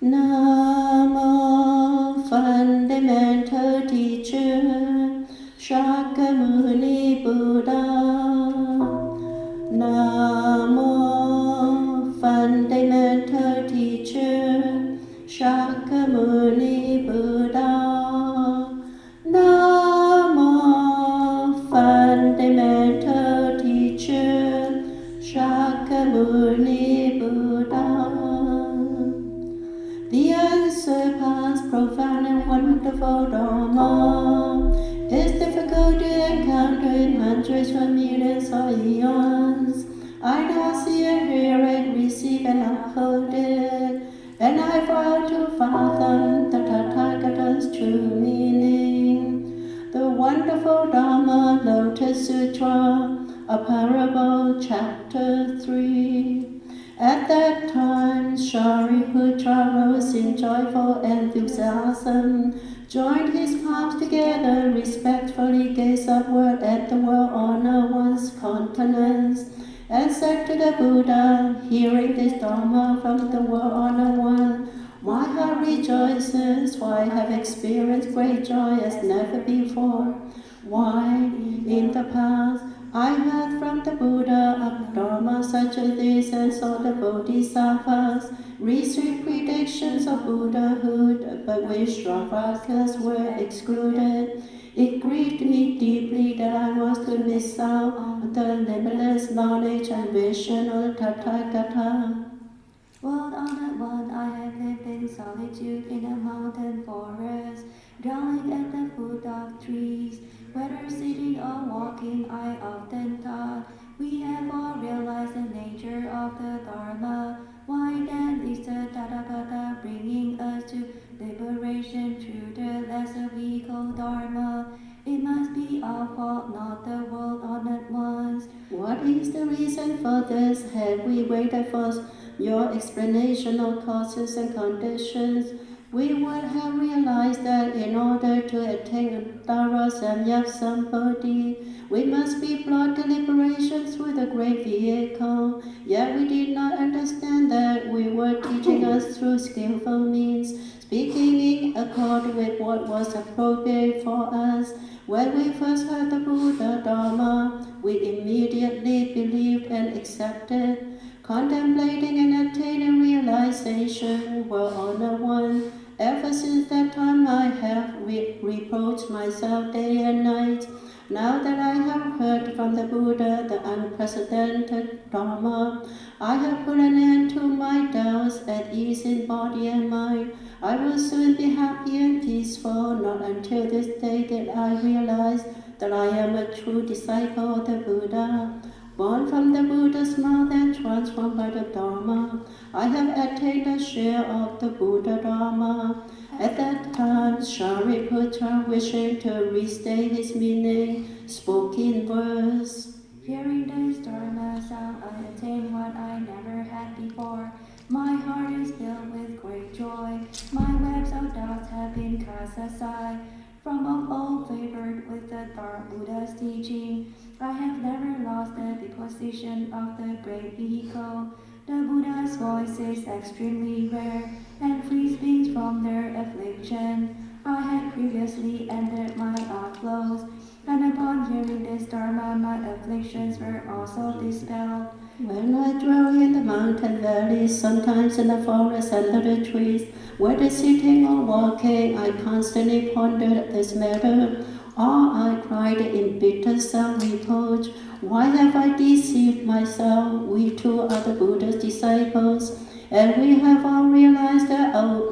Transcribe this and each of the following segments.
Namo Fundamental Teacher Shakyamuni Buddha. Namo Fundamental Teacher Shakyamuni Buddha. Namo Fundamental Teacher Shakyamuni Buddha. The unsurpassed, profound and wonderful Dharma is difficult to encounter in hundreds or millions or eons. I now see and hear it, receive and uphold it, and I vow to fathom the Tathagata's true meaning. The wonderful Dharma, Lotus Sutra, a parable, chapter 3. At that time, Shariputra rose in joyful enthusiasm, joined his palms together, respectfully gazed upward at the well-honored one's countenance, and said to the Buddha, hearing this Dharma from the well-honored one, my heart rejoices, for I have experienced great joy as never before. Why, in the past, I heard from the Buddha of Dharma such as this, and saw the Bodhisattvas receive predictions of Buddhahood, but which Shravakas were excluded. It grieved me deeply that I was to miss out on the limitless knowledge and vision of the Tathagata. World-honored one, I have lived in solitude in a mountain forest, dwelling at the foot of trees. Whether sitting or walking, I often thought, we have all realized the nature of the Dharma. Why then is the Tathagata bringing us to liberation through the lesser vehicle Dharma? It must be our fault, not the world-honored ones. What is the reason for this? Have we waited for your explanation of causes and conditions? We would have realized that in order to attain Dharma Samyak Sampati, we must be brought to liberation through the great vehicle. Yet we did not understand that we were teaching us through skillful means, speaking in accord with what was appropriate for us. When we first heard the Buddha Dharma, we immediately believed and accepted. Contemplating and attaining realization, well-honored one, ever since that time I have reproached myself day and night. Now that I have heard from the Buddha the unprecedented Dharma, I have put an end to my doubts, at ease in body and mind. I will soon be happy and peaceful. Not until this day did I realize that I am a true disciple of the Buddha, born from the Buddha's mouth and transformed by the Dharma. I have attained a share of the Buddha Dharma. At that time, Shariputra, wishing to restate his meaning, spoke in verse. Hearing this Dharma sound, I attained what I never had before. My heart is filled with great joy. My webs of doubts have been cast aside. From of old favored with the Buddha's teaching, I have never lost the disposition of the great vehicle. The Buddha's voice is extremely rare and frees beings from their affliction. I had previously ended my outflows, and upon hearing this Dharma, my afflictions were also dispelled. When I dwell in the mountain valleys, sometimes in the forest under the trees, whether sitting or walking, I constantly pondered this matter. Or I cried in bitter self-reproach, why have I deceived myself? We too are the Buddha's disciples, and we have all realized the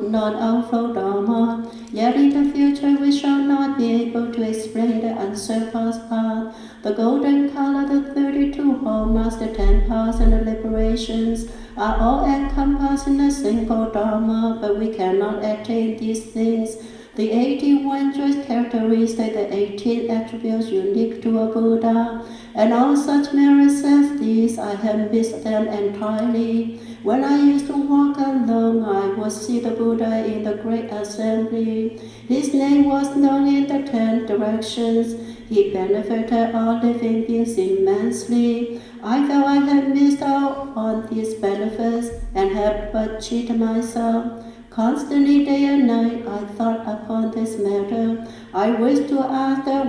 non-outflow Dharma. Yet in the future we shall not be able to explain the unsurpassed path, the golden color, the 32 hallmarks, the 10 powers, and the liberations are all encompassed in a single Dharma, but we cannot attain these things. The 18 wondrous characteristics, the 18 attributes unique to a Buddha, and all such merits as these, I have missed them entirely. When I used to walk alone, I would see the Buddha in the great assembly. His name was known in the 10 directions. He benefited all living beings immensely. I felt I had missed out on these benefits and had but cheated myself. Constantly day and night I thought upon this matter. I wished to ask the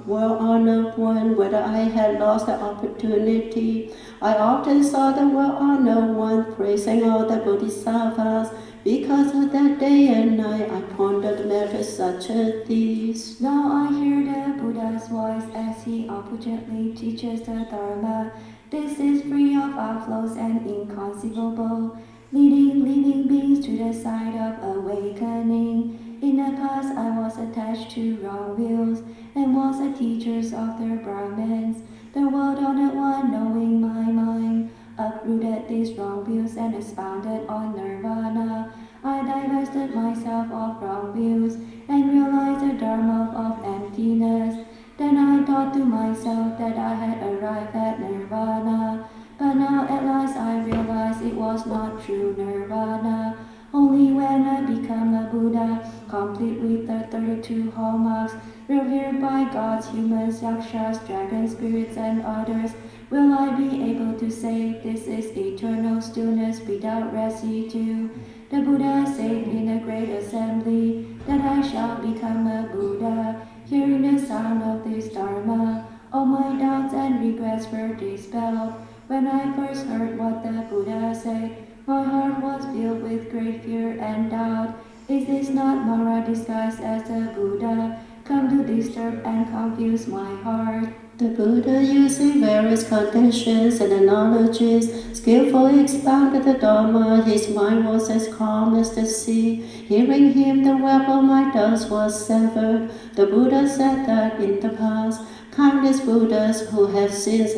well-honored one whether I had lost the opportunity. I often saw the well-honored one praising all the Bodhisattvas. Because of that day and night I pondered matters such as these. Now I hear the Buddha's voice as he opportunely teaches the Dharma. This is free of outflows and inconceivable, leading living beings to the side of awakening. In the past I was attached to wrong views and was a teacher of the Brahmins. The world-honored one, knowing my mind, uprooted these wrong views and expounded on nirvana. I divested myself of wrong views and realized the dharma of emptiness. Then I thought to myself that I had arrived at nirvana. But now at last I realized it was not true nirvana. Only when I become a Buddha, complete with the 32 hallmarks, revered by gods, humans, yakshas, dragons, spirits, and others, will I be able to say, this is eternal stillness without residue. The Buddha said in a great assembly that I shall become a Buddha. Hearing the sound of this Dharma, all my doubts and regrets were dispelled. When I first heard what the Buddha said, my heart was filled with great fear and doubt. Is this not Mara disguised as a Buddha, come to disturb and confuse my heart? The Buddha, using various conditions and analogies, skillfully expounded the Dharma. His mind was as calm as the sea. Hearing him, the web of my doubts was severed. The Buddha said that in the past, countless Buddhas who have since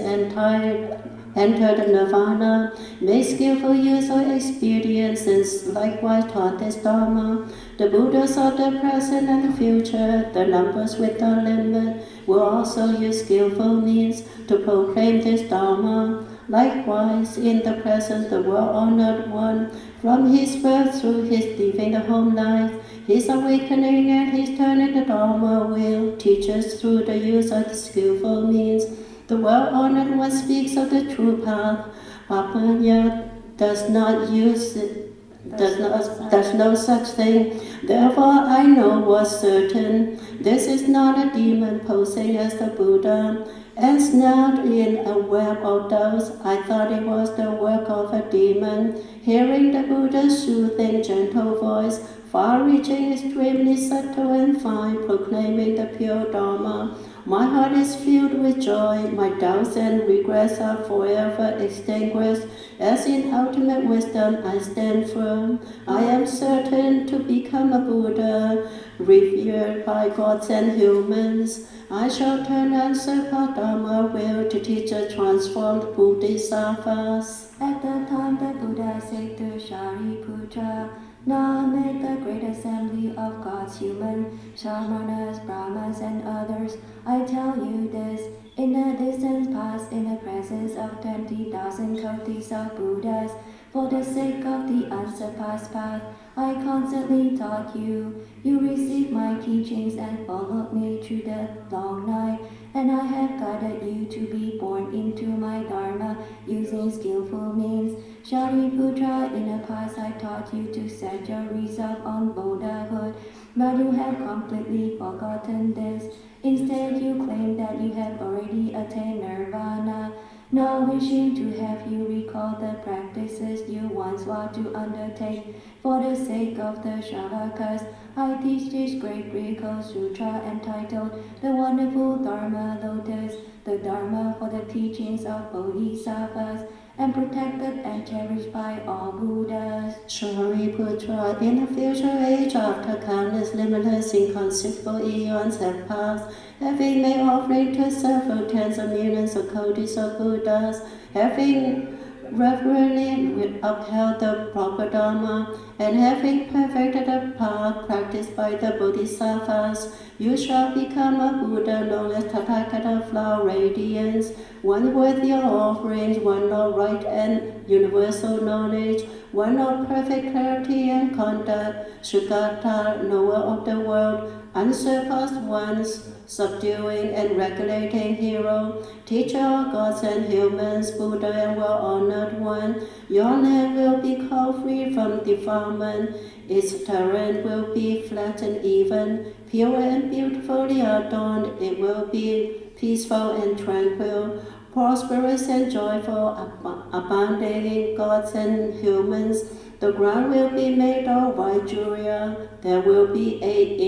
entered nirvana made skillful use of experience and likewise taught this Dharma. The Buddhas of the present and the future, the numbers without limit, will also use skillful means to proclaim this Dharma. Likewise, in the present, the well-honored one, from his birth through his leaving the home life, his awakening and his turning the Dharma will teach us through the use of the skillful means. The well-honored one speaks of the true path. Papanya does not use it. There's no such thing. Therefore, I know what's certain. This is not a demon posing as the Buddha. Ensnared in a web of doubts, I thought it was the work of a demon. Hearing the Buddha's soothing, gentle voice, far-reaching, extremely subtle and fine, proclaiming the pure Dharma, my heart is filled with joy. My doubts and regrets are forever extinguished. As in ultimate wisdom I stand firm. I am certain to become a Buddha, revered by gods and humans. I shall turn and serve our Dharma will to teach a transformed Bodhisattvas. At the time the Buddha said to Shariputra, now amid the great assembly of gods, humans, shamanas, brahmas, and others, I tell you this, in the distant past, in the presence of 20,000 kotis of Buddhas, for the sake of the unsurpassed path, I constantly taught you. You received my teachings and followed me through the long night, and I have guided you to be born into my Dharma using skillful means. Shariputra, in the past I taught you to set your resolve on Buddhahood, but you have completely forgotten this. Instead, you claim that you have already attained nirvana. Now wishing to have you recall the practices you once vowed to undertake, for the sake of the Shravakas, I teach this great Greco Sutra entitled The Wonderful Dharma Lotus, the Dharma for the teachings of Bodhisattvas, and protected and cherished by all Buddhas. Shariputra, in the future age, after countless limitless inconceivable eons have passed, having made offering to several tens of millions of kotis of Buddhas, having reverently upheld the proper Dharma, and having perfected the path practiced by the Bodhisattvas, you shall become a Buddha known as Tathagata Flower Radiance, one worthy of offerings, one of right and universal knowledge, one of perfect clarity and conduct, Sugata, knower of the world, unsurpassed ones, subduing and regulating hero, teacher of gods and humans, Buddha and well-honored one, your name will be called free from defilement. Its terrain will be flat and even, pure and beautifully adorned. It will be peaceful and tranquil, prosperous and joyful, abounding in gods and humans. The ground will be made of white jewelry. There will be 8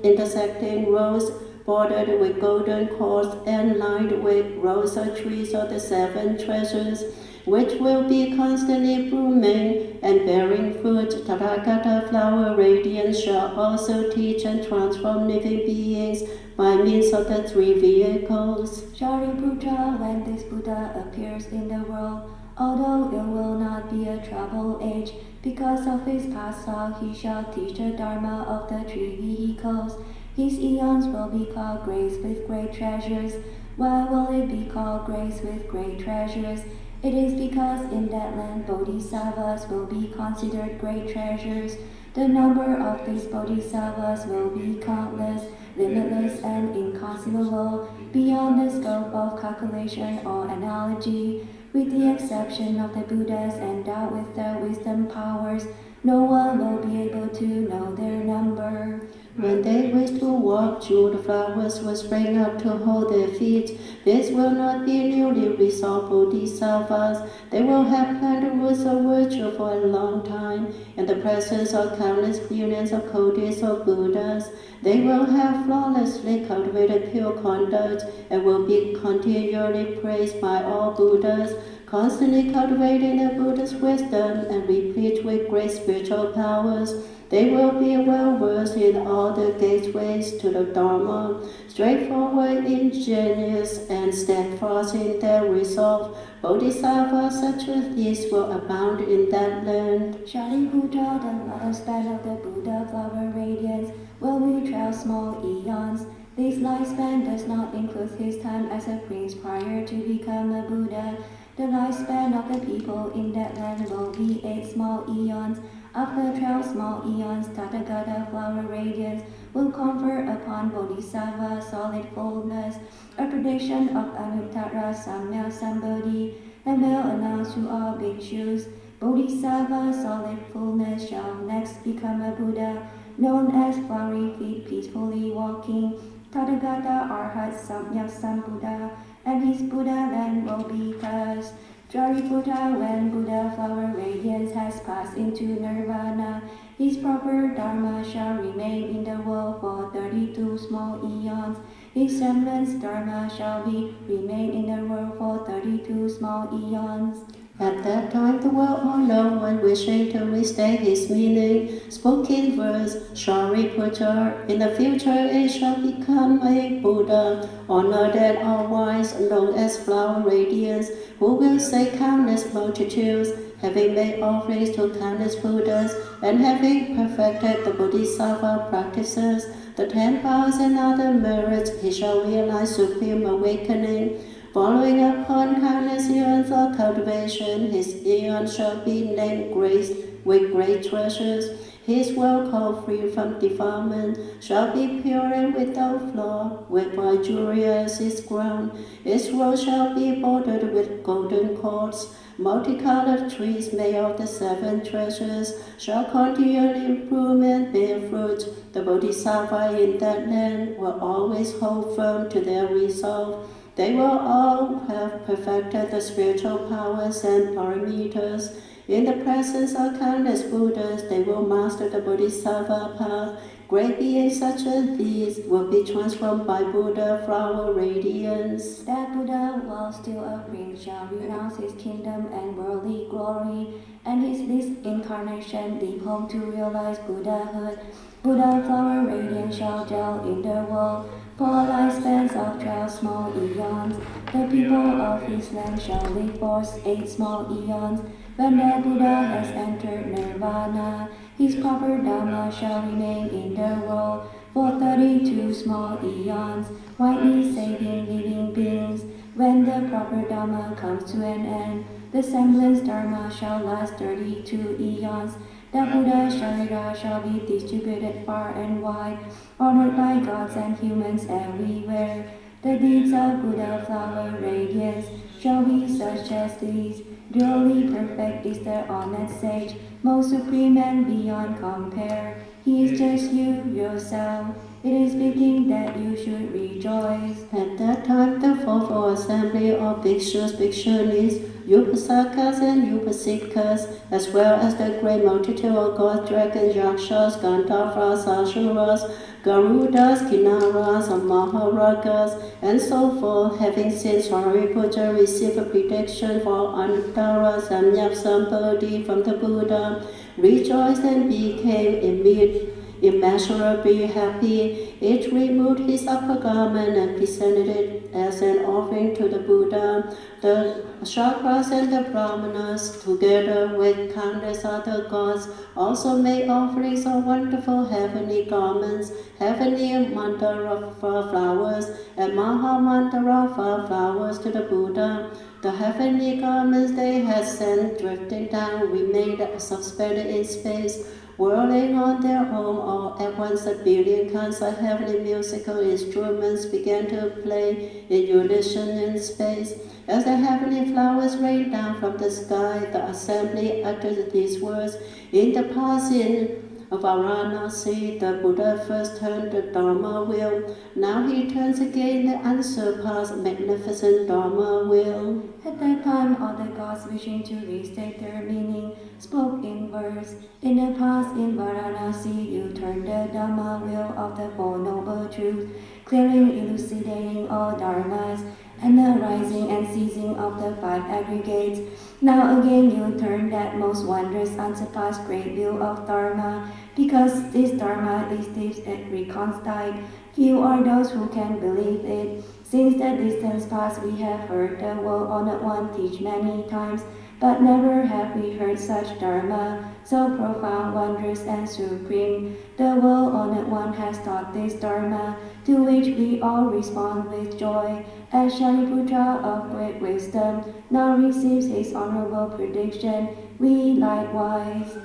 intersecting rows bordered with golden cords and lined with rows of trees of the 7 treasures, which will be constantly blooming and bearing fruit. Tathagata flower radiance shall also teach and transform living beings by means of the 3 vehicles. Shariputra, when this Buddha appears in the world, although it will not be a troubled age, because of his past life he shall teach the Dharma of the 3 vehicles. His eons will be called grace with great treasures. Why will it be called grace with great treasures? It is because in that land bodhisattvas will be considered great treasures. The number of these bodhisattvas will be countless, limitless, and inconceivable, beyond the scope of calculation or analogy. With the exception of the Buddhas endowed with their wisdom powers, no one will be able to know their number. When they wish to walk, jeweled flowers will spring up to hold their feet. These will not be newly resolved bodhisattvas. They will have planted roots of virtue for a long time, in the presence of countless billions of kotis of Buddhas. They will have flawlessly cultivated pure conduct and will be continually praised by all Buddhas, constantly cultivating the Buddha's wisdom and replete with great spiritual powers. They will be well versed in all the gateways to the Dharma, straightforward, ingenious, and steadfast in their resolve. Bodhisattvas such as these will abound in that land. Shariputra, the lifespan of the Buddha flower radiance will be 12 small eons. This lifespan does not include his time as a prince prior to become a Buddha. The lifespan of the people in that land will be 8 small eons. After 12 small eons, Tathagata flower radiance will confer upon Bodhisattva solid fullness, a prediction of Anuttara Samya Sambodhi, and will announce to all bhikshus, Bodhisattva solid fullness shall next become a Buddha, known as flowery feet peacefully walking. Tathagata Arhat Samyak Sambuddha, and his Buddha land will be thus. Shariputra, when Buddha flower radiance has passed into nirvana, his proper dharma shall remain in the world for 32 small eons. His semblance dharma shall remain in the world for 32 small eons. At that time, the world or no one wishing to restate his meaning spoke in verse, Shariputra, in the future it shall become a Buddha, honored and all wise, known as flower radiance, who will say countless multitudes, having made offerings to countless Buddhas, and having perfected the Bodhisattva practices, the 10 powers and other merits, he shall realize supreme awakening. Following upon countless eons of cultivation, his eon shall be named grace with great treasures. His world, called free from defilement, shall be pure and without flaw, with white jewelry as its crown. Its road shall be bordered with golden cords. Multicolored trees made of the 7 treasures shall continually bloom and bear fruit. The Bodhisattva in that land will always hold firm to their resolve. They will all have perfected the spiritual powers and paramitas. In the presence of countless Buddhas, they will master the Bodhisattva path. Great beings such as these will be transformed by Buddha flower radiance. That Buddha, while still a prince, shall renounce his kingdom and worldly glory, and this incarnation leave home to realize Buddhahood. Buddha flower radiance shall dwell in the world for lifespans of 12 small eons. The people of his land shall live for 8 small eons. When the Buddha has entered nirvana, his proper dharma shall remain in the world for 32 small eons, widely saving living beings. When the proper dharma comes to an end, the semblance dharma shall last 32 eons. The Buddha Sharira shall be distributed far and wide, honored by gods and humans everywhere. The deeds of Buddha flower radiance shall be such as these. Really perfect is the honored sage, most supreme and beyond compare. He is just you, yourself. It is fitting that you should rejoice. At that time, the fourfold assembly of bhikshus, bhikshunis, upasakas and upasikas, as well as the great multitude of gods, dragons, yakshas, gandharvas, asuras, garudas, kinnaras, and maharagas, and so forth, having seen Sariputta receive a prediction for Anuttara Samyapsambodhi from the Buddha, rejoiced and became immeasurably happy. Each removed his upper garment and presented it as an offering to the Buddha. The Shakras and the Brahmanas, together with countless other gods, also made offerings of wonderful heavenly garments, heavenly mandara flowers, and mahamandara flowers to the Buddha. The heavenly garments they had sent drifting down remained suspended in space, whirling on their own. All at once a billion kinds of heavenly musical instruments began to play in unison in space. As the heavenly flowers rained down from the sky, the assembly uttered these words: in the passing of Varanasi, the Buddha first turned the Dharma wheel. Now he turns again the unsurpassed, magnificent Dharma wheel. At that time, all the gods, wishing to restate their meaning, spoke in verse. In the past, in Varanasi, you turned the Dharma wheel of the Four Noble Truths, clearly elucidating all dharmas, and the rising and ceasing of the five aggregates. Now again you turn that most wondrous, unsurpassed great wheel of Dharma, because this Dharma is deep and reconciled. Few are those who can believe it. Since the distance past we have heard the Well-Honored One teach many times, but never have we heard such Dharma, so profound, wondrous, and supreme. The Well-Honored One has taught this Dharma, to which we all respond with joy. As Shariputra of great wisdom now receives his honorable prediction, we likewise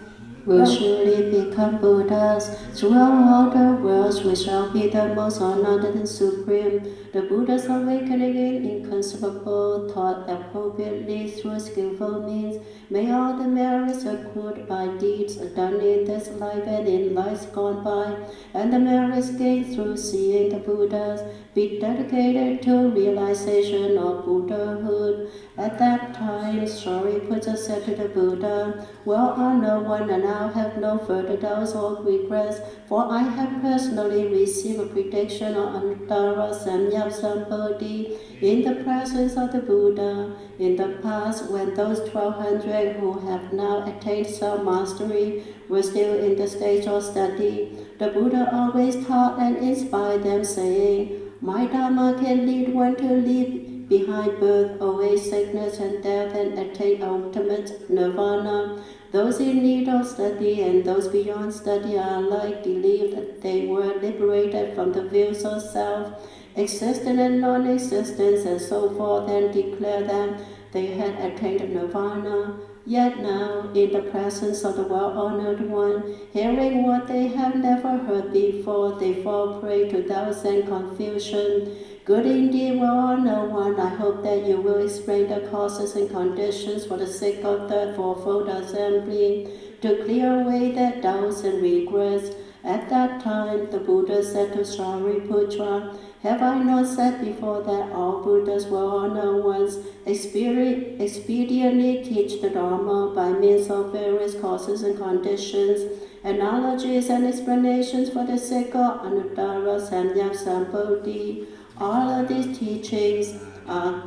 will surely become Buddhas. Throughout all the worlds we shall be the most honored and supreme. The Buddha's awakening in inconceivable, taught appropriately through skillful means. May all the merits accrued by deeds done in this life and in lives gone by, and the merits gained through seeing the Buddhas, be dedicated to realization of Buddhahood. At that time, Sariputta said to the Buddha, Well-Honored One, and I have no further doubts or regrets, for I have personally received a prediction of Anuttara Samyapsambodhi in the presence of the Buddha. In the past, when those 1,200 who have now attained self-mastery were still in the stage of study, the Buddha always taught and inspired them, saying, My Dharma can lead one to leave behind birth, away sickness and death, and attain ultimate nirvana. Those in need of study and those beyond study are alike believed that they were liberated from the views of self, existence and non-existence, and so forth, and declare that they had attained nirvana. Yet now, in the presence of the Well-Honored One, hearing what they have never heard before, they fall prey to doubts and confusion. Good indeed, Well-Honored One, I hope that you will explain the causes and conditions for the sake of the fourfold assembly, to clear away their doubts and regrets. At that time, the Buddha said to Sariputta, Have I not said before that all Buddhas, Well-Honored Ones, expediently teach the Dharma by means of various causes and conditions, analogies and explanations for the sake of Anuttara Samyapsambodhi? All of these teachings are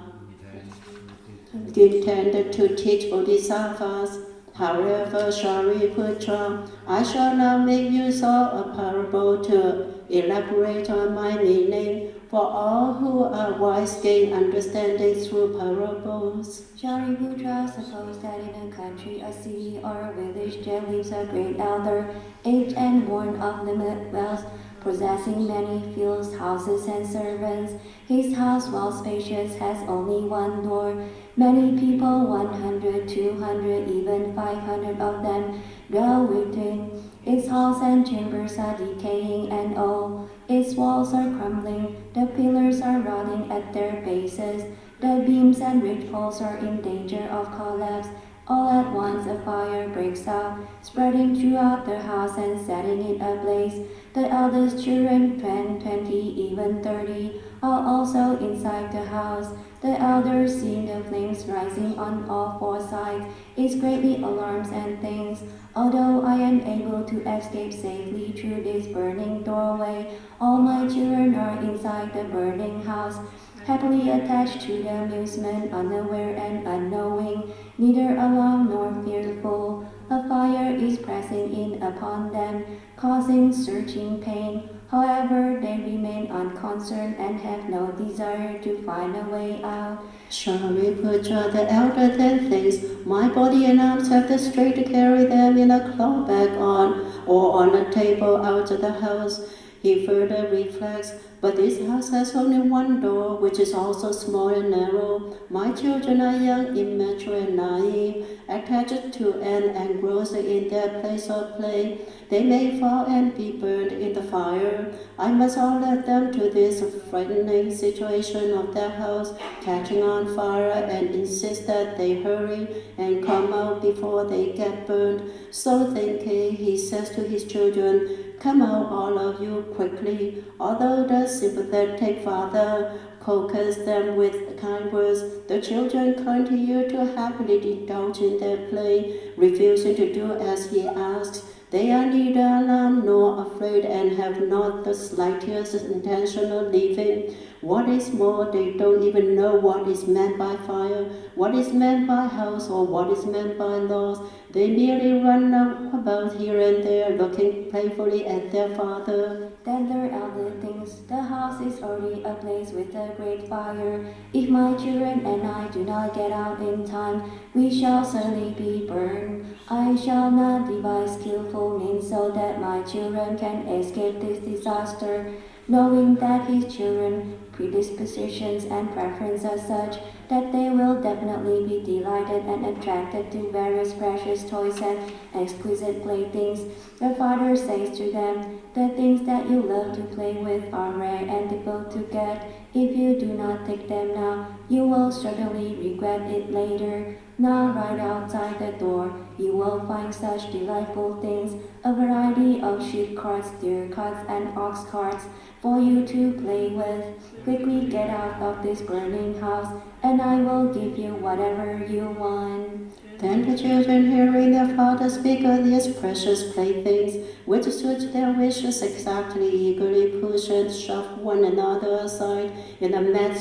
intended to teach bodhisattvas. However, Shariputra, I shall now make use of a parable to elaborate on my meaning, for all who are wise gain understanding through parables. Shariputra, suppose that in a country, a city, or a village there lives a great elder, aged and born of limited wealth, possessing many fields, houses, and servants. His house, while spacious, has only one door. Many people, 100, 200, even 500 of them, dwell within. Its halls and chambers are decaying and old. Its walls are crumbling. The pillars are rotting at their bases. The beams and ridgepoles are in danger of collapse. All at once a fire breaks out, spreading throughout the house and setting it ablaze. The eldest children, 10, 20, even 30, are also inside the house. The elders, seeing the flames rising on all four sides, is greatly alarmed and thinks, although I am able to escape safely through this burning doorway, all my children are inside the burning house, happily attached to the amusement, unaware and unknowing, neither alarmed nor fearful. A fire is pressing in upon them, causing searching pain. However, they remain unconcerned and have no desire to find a way out. Shariputra, the elder then thinks, my body and arms have the strength to carry them in a cloth bag on, or on a table out of the house. He further reflects, but this house has only one door, which is also small and narrow. My children are young, immature, and naive, attached to and engrossed in their place of play. They may fall and be burned in the fire. I must alert them to this frightening situation of their house catching on fire and insist that they hurry and come out before they get burned. So thinking, he says to his children, come out, all of you, quickly. Although the sympathetic father coaxes them with kind words, the children continue to happily indulge in their play, refusing to do as he asks. They are neither alarmed nor afraid and have not the slightest intention of leaving. What is more, they don't even know what is meant by fire, what is meant by house, or what is meant by laws. They merely run about here and there, looking playfully at their father. Then their elder thinks, the house is already ablaze with a great fire. If my children and I do not get out in time, we shall certainly be burned. I shall not devise skillful means so that my children can escape this disaster, knowing that his children's predispositions and preferences are such that they will definitely be delighted and attracted to various precious toys and exquisite playthings. The father says to them, the things that you love to play with are rare and difficult to get. If you do not take them now, you will certainly regret it later. Now, right outside the door, you will find such delightful things, a variety of sheep carts, deer carts, and ox carts for you to play with. Quickly get out of this burning house, and I will give you whatever you want. Then the children, hearing their father speak of these precious playthings, which suit their wishes exactly, eagerly push and shove one another aside in a mad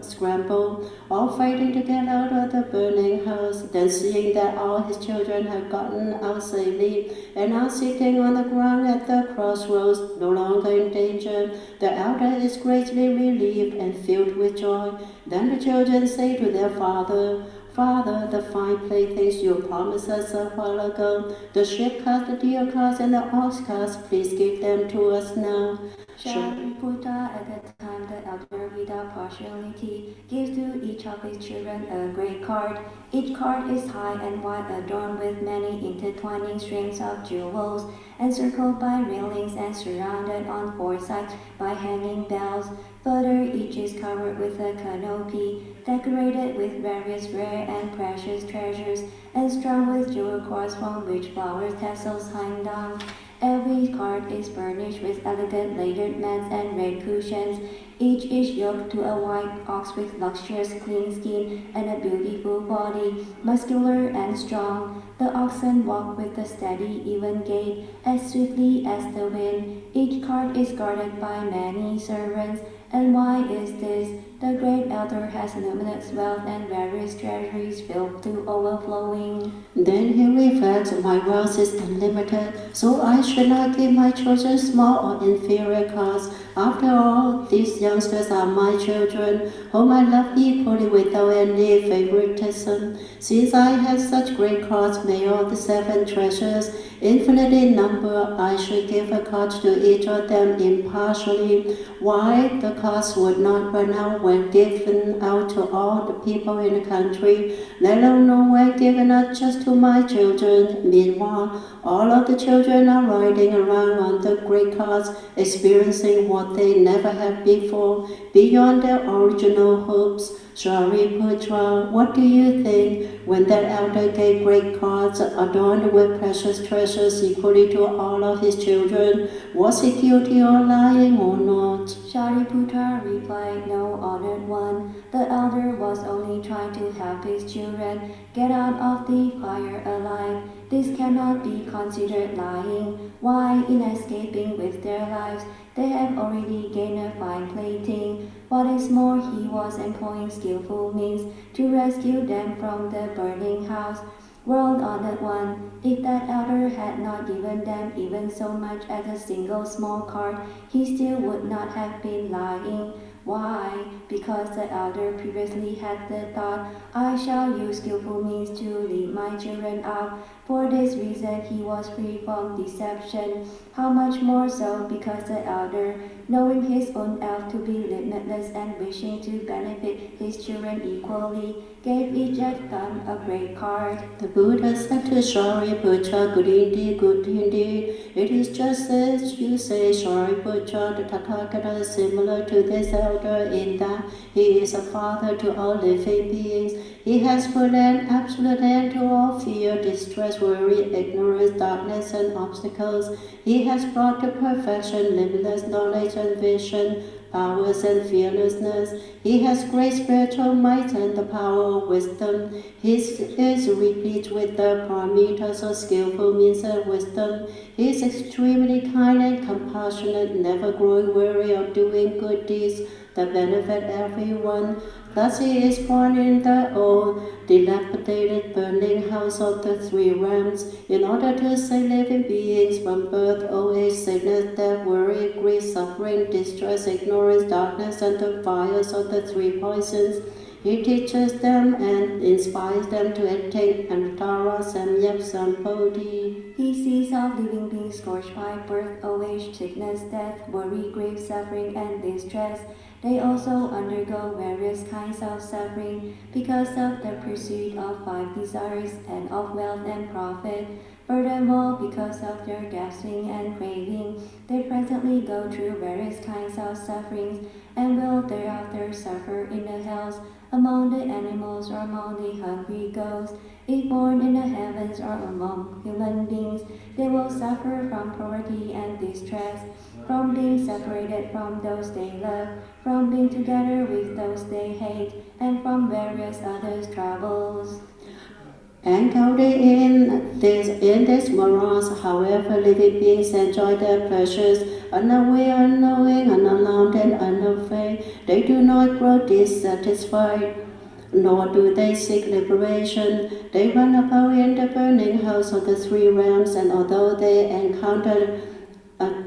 scramble, all fighting to get out of the burning house. Then seeing that all his children had gotten out safely, and are sitting on the ground at the crossroads, no longer in danger, the elder is greatly relieved and filled with joy. Then the children say to their father, Father, the fine playthings you promised us a while ago, the sheep carts, the deer carts, and the ox carts, please give them to us now. Shariputra, at that time the elder, without partiality, gives to each of his children a great cart. Each cart is high and wide, adorned with many intertwining strings of jewels, encircled by railings and surrounded on four sides by hanging bells. Further, each is covered with a canopy, decorated with various rare and precious treasures, and strung with jewel cords from which flower tassels hang down. Every cart is furnished with elegant leathered mats and red cushions. Each is yoked to a white ox with luxurious clean skin and a beautiful body, muscular and strong. The oxen walk with a steady, even gait, as swiftly as the wind. Each cart is guarded by many servants. And why is this? The great elder has luminous wealth and various treasuries filled to overflowing. Then he reflects, my wealth is unlimited, so I should not give my children small or inferior carts. After all, these youngsters are my children, whom I love equally without any favoritism. Since I have such great cards made of the 7 treasures, infinite in number, I should give a card to each of them impartially. Why? The cards would not run out when given out to all the people in the country, let alone when given out just to my children. Meanwhile, all of the children are riding around on the great cards, experiencing what they never had before, beyond their original hopes. Shariputra, what do you think when that elder gave great cards adorned with precious treasures equally to all of his children? Was he guilty or lying or not? Shariputra replied, No, honored one. The elder was only trying to help his children get out of the fire alive. This cannot be considered lying. Why, in escaping with their lives, they have already gained a fine plaything. What is more, he was employing skillful means to rescue them from the burning house. World-honored one, if that elder had not given them even so much as a single small card, he still would not have been lying. Why? Because the elder previously had the thought, I shall use skillful means to lead my children out. For this reason he was free from deception. How much more so because the elder, knowing his own elf to be limitless and wishing to benefit his children equally, gave each of them a great card. The Buddha said to Shariputra, Good indeed, good indeed. It is just as you say, Shariputra, the Tathagata is similar to this elder in that he is a father to all living beings. He has put an absolute end to all fear, distress, worry, ignorance, darkness, and obstacles. He has brought to perfection limitless knowledge and vision, powers and fearlessness. He has great spiritual might and the power of wisdom. His is replete with the parameters of skillful means and wisdom. He is extremely kind and compassionate, never growing weary of doing good deeds that benefit everyone. Thus he is born in the old, dilapidated, burning house of the 3 realms, in order to save living beings from birth, old age, sickness, death, worry, grief, suffering, distress, ignorance, darkness, and the fires of the 3 poisons. He teaches them and inspires them to attain Antara Samyak Sampodhi. He sees all living beings scorched by birth, old age, sickness, death, worry, grief, suffering, and distress. They also undergo various kinds of suffering because of the pursuit of 5 desires and of wealth and profit. Furthermore, because of their grasping and craving, they presently go through various kinds of sufferings and will thereafter suffer in the hells, among the animals or among the hungry ghosts. If born in the heavens or among human beings, they will suffer from poverty and distress, from being separated from those they love, from being together with those they hate, and from various other troubles. Encountered in this morass, however, living beings enjoy their pleasures, unaware, unknowing, unalarmed, and unafraid. They do not grow dissatisfied, nor do they seek liberation. They run about in the burning house of the 3 realms, and although they encounter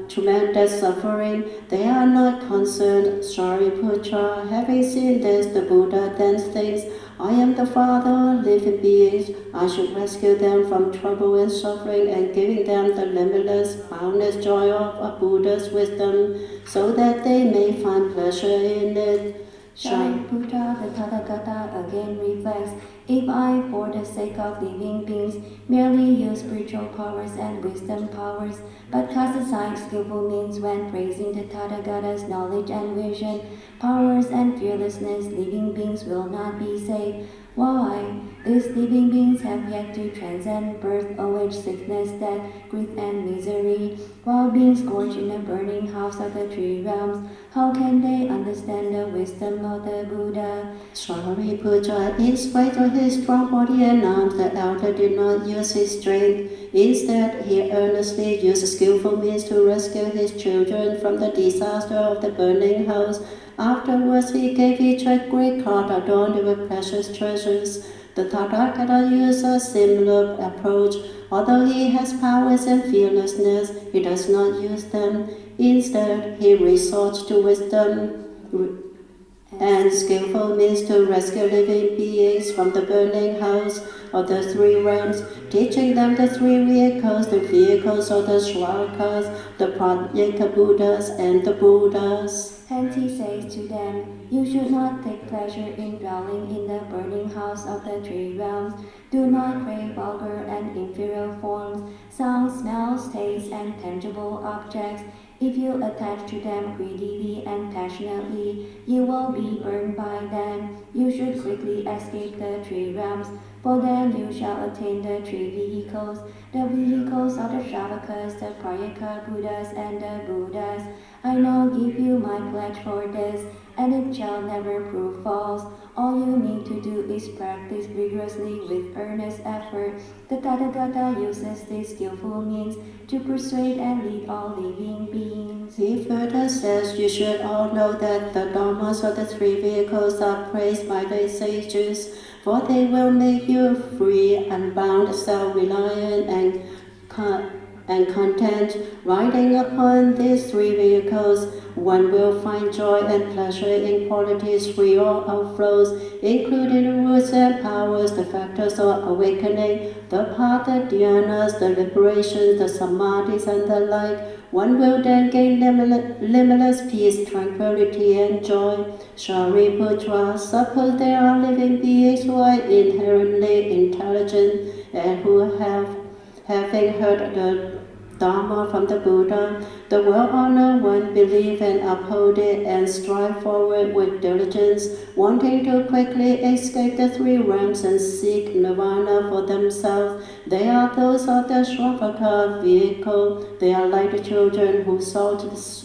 tremendous suffering, they are not concerned. Shariputra, having seen this, the Buddha then thinks, I am the father of living beings. I should rescue them from trouble and suffering and giving them the limitless, boundless joy of Buddha's wisdom, so that they may find pleasure in it. Shariputra, the Tathagata again reflects, if I, for the sake of living beings, merely use spiritual powers and wisdom powers, but cast aside skillful means when praising the Tathagata's knowledge and vision, powers and fearlessness, living beings will not be saved. Why? These living beings have yet to transcend birth, old age, sickness, death, grief, and misery, while being scorched in the burning house of the 3 realms. How can they understand the wisdom of the Buddha? Shariputra, in spite of his strong body and arms, the elder did not use his strength. Instead, he earnestly used skillful means to rescue his children from the disaster of the burning house. Afterwards, he gave each a great card adorned with precious treasures. The Tathagata used a similar approach. Although he has powers and fearlessness, he does not use them. Instead, he resorts to wisdom and skillful means to rescue living beings from the burning house of the three realms, teaching them the three vehicles, the vehicles of the Shrakas, the Prajna Buddhas, and the Buddhas. Hence he says to them, you should not take pleasure in dwelling in the burning house of the three realms. Do not crave vulgar and inferior forms, sounds, smells, tastes, and tangible objects. If you attach to them greedily and passionately, you will be burned by them. You should quickly escape the three realms, for then you shall attain the three vehicles, the vehicles of the Shravakas, the Prajaka Buddhas, and the Buddhas. I now give you my pledge for this, and it shall never prove false. All you need to do is practice vigorously with earnest effort. The Tathagata uses these skillful means to persuade and lead all living beings. He further says, you should all know that the dharmas of the three vehicles are praised by the sages, for they will make you free, unbound, self-reliant, and content. Riding upon these three vehicles, one will find joy and pleasure in qualities free of outflows, including the roots and powers, the factors of awakening, the path, the dhyanas, the liberations, the samadhis, and the like. One will then gain limitless peace, tranquility, and joy. Shariputra, suppose there are living beings who are inherently intelligent and who having heard the Dharma from the Buddha, the well-honored one, believe and uphold it and strive forward with diligence, wanting to quickly escape the three realms and seek nirvana for themselves. They are those of the Shravaka vehicle. They are like the children who sought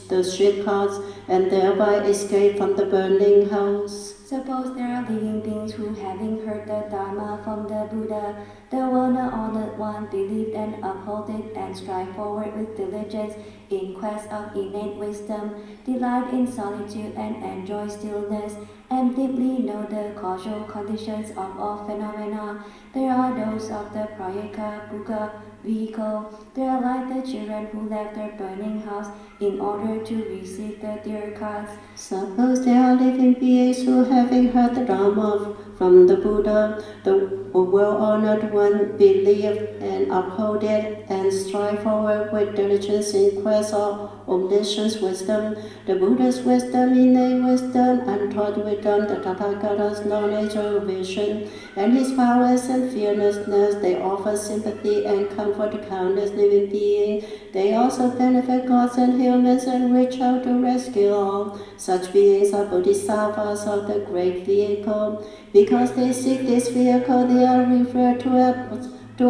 the sheep carts and thereby escape from the burning house. Suppose there are living beings who, having heard the Dharma from the Buddha, the well-honored one, believed and uphold it and strive forward with diligence in quest of innate wisdom, delight in solitude and enjoy stillness, and deeply know the causal conditions of all phenomena. They are those of the Prajaka Buddha vehicle. They are like the children who left their burning house in order to receive the dear cards. Suppose there are living beings who, having heard the Dharma from the Buddha, the well-honored one, believe and uphold it and strive forward with diligence in quest of omniscience wisdom, the Buddha's wisdom, innate wisdom, untaught wisdom, the Tathagata's knowledge or vision, and his powers and fearlessness. They offer sympathy and comfort to countless living beings. They also benefit gods and humans and reach out to rescue all. Such beings are bodhisattvas of the great vehicle. Because they seek this vehicle, they are referred to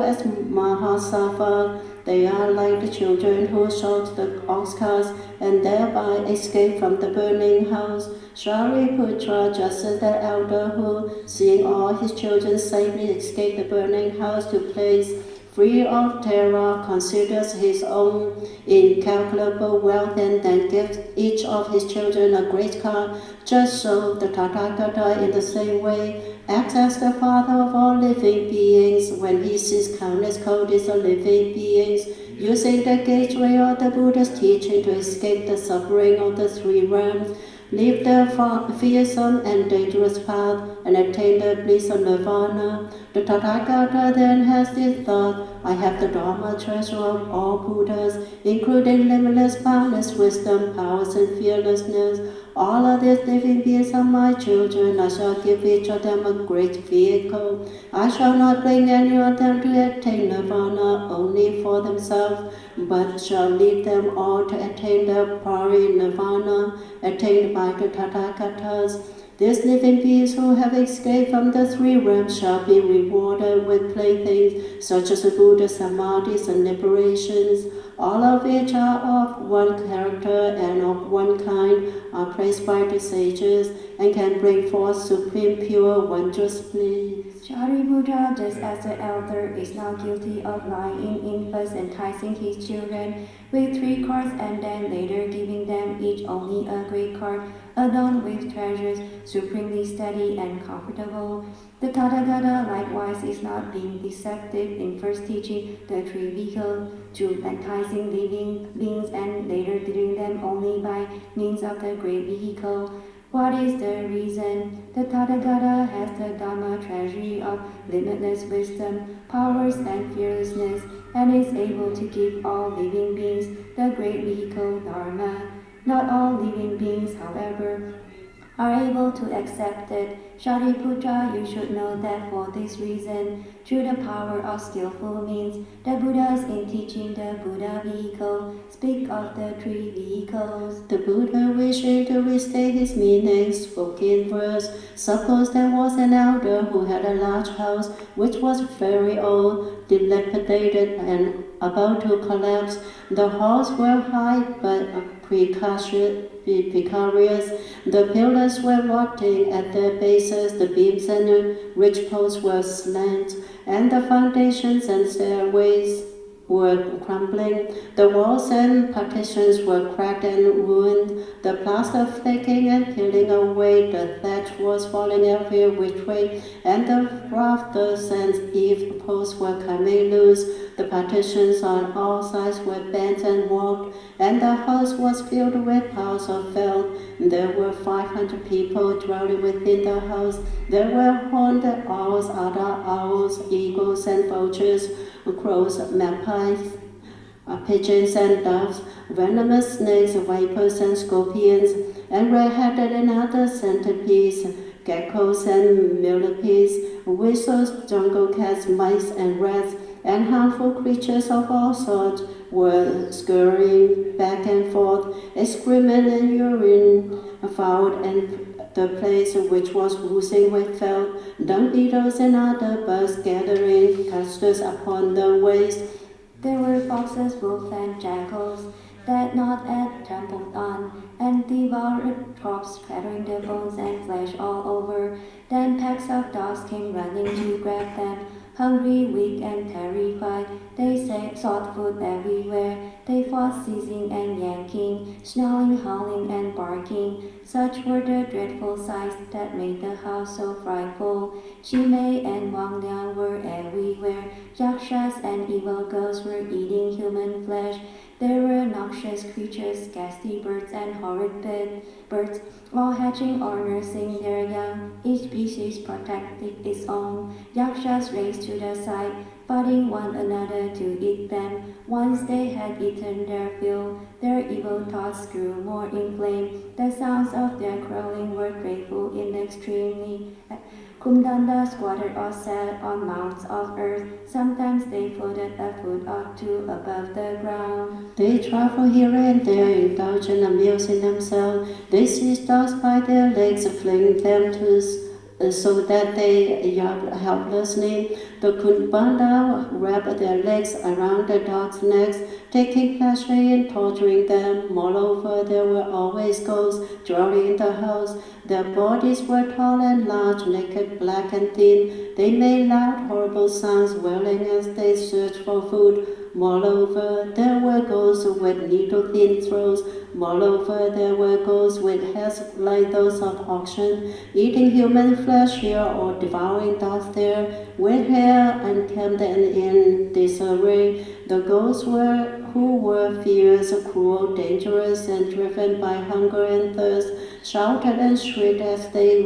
as Mahasattva. They are like the children who sought the ox carts and thereby escape from the burning house. Shariputra, just as the elder who, seeing all his children safely escape the burning house to place free of terror, considers his own incalculable wealth and then gives each of his children a great car, just so the Tathagata in the same way acts as the father of all living beings when he sees countless qualities of living beings, using the gateway of the Buddha's teaching to escape the suffering of the three realms, leave the fearsome and dangerous path, and attain the bliss of nirvana. The Tathagata then has this thought, I have the Dharma treasure of all Buddhas, including limitless, boundless wisdom, powers, and fearlessness. All of these living beings are my children. I shall give each of them a great vehicle. I shall not bring any of them to attain nirvana only for themselves, but shall lead them all to attain the parinirvana, attained by the Tathagatas. These living beings who have escaped from the three realms shall be rewarded with playthings such as the Buddha's samadhis and liberations, all of which are of one character and of one kind, are praised by the sages, and can bring forth supreme pure wondrous bliss. Shariputra, just as the elder is now guilty of lying in first enticing his children with 3 carts and then later giving them each only a great cart adorned with treasures, supremely steady and comfortable. The Tathagata likewise is not being deceptive in first teaching the three vehicles to enticing living beings and later leading them only by means of the great vehicle. What is the reason? The Tathagata has the Dhamma treasury of limitless wisdom, powers, and fearlessness, and is able to give all living beings the great vehicle Dharma. Not all living beings, however, are able to accept it. Shariputra, you should know that for this reason, through the power of skillful means, the Buddhas in teaching the Buddha vehicle speak of the three vehicles. The Buddha, wishing to restate his meaning, spoke in verse. Suppose there was an elder who had a large house which was very old, dilapidated, and about to collapse. The halls were high but precarious. The pillars were rotting at their bases, the beams and ridgeposts were slant, and the foundations and stairways were crumbling. The walls and partitions were cracked and ruined, the plaster flaking and peeling away, the thatch was falling every which way, and the rafters and eave posts were coming loose. The partitions on all sides were bent and warped, and the house was filled with piles of filth. There were 500 people dwelling within the house. There were horned owls, other owls, eagles and vultures, crows, magpies, pigeons and doves, venomous snakes, vipers and scorpions, and red-headed and other centipedes, geckos and millipedes, weasels, jungle cats, mice and rats, and harmful creatures of all sorts were scurrying back and forth. Excrement and urine fouled and the place which was oozing with filth. Dung beetles and other birds gathering clusters upon the waste. There were foxes, wolves, and jackals that gnawed and trampled on, and devoured crops, scattering the bones and flesh all over. Then packs of dogs came running to grab them. Hungry, weak, and terrified, they sought food everywhere. They fought, seizing and yanking, snarling, howling, and barking. Such were the dreadful sights that made the house so frightful. Chimay and Wang Liang were everywhere. Yakshas and evil ghosts were eating human flesh. There were noxious creatures, ghastly birds, and horrid birds, all hatching or nursing their young, each species protecting its own. Yakshas raced to the side, fighting one another to eat them. Once they had eaten their fill, their evil thoughts grew more inflamed. The sounds of their growling were grateful in extremely. Kumdanda squatted or sat on mounds of earth. Sometimes they floated a foot or two above the ground. They travel here and there, indulge and amusing themselves. They seize dogs by their legs, fling them so that they yelp helplessly. The Kumbanda wrapped their legs around the dogs' necks, taking pleasure in torturing them. Moreover, there were always ghosts dwelling in the house. Their bodies were tall and large, naked, black and thin. They made loud, horrible sounds, wailing as they searched for food. Moreover, there were ghosts with needle-thin throats. Moreover, there were ghosts with heads like those of oxen, eating human flesh here or devouring dogs there, with hair unkempt and in disarray. The ghosts who were fierce, cruel, dangerous, and driven by hunger and thirst, shouted and shrieked as they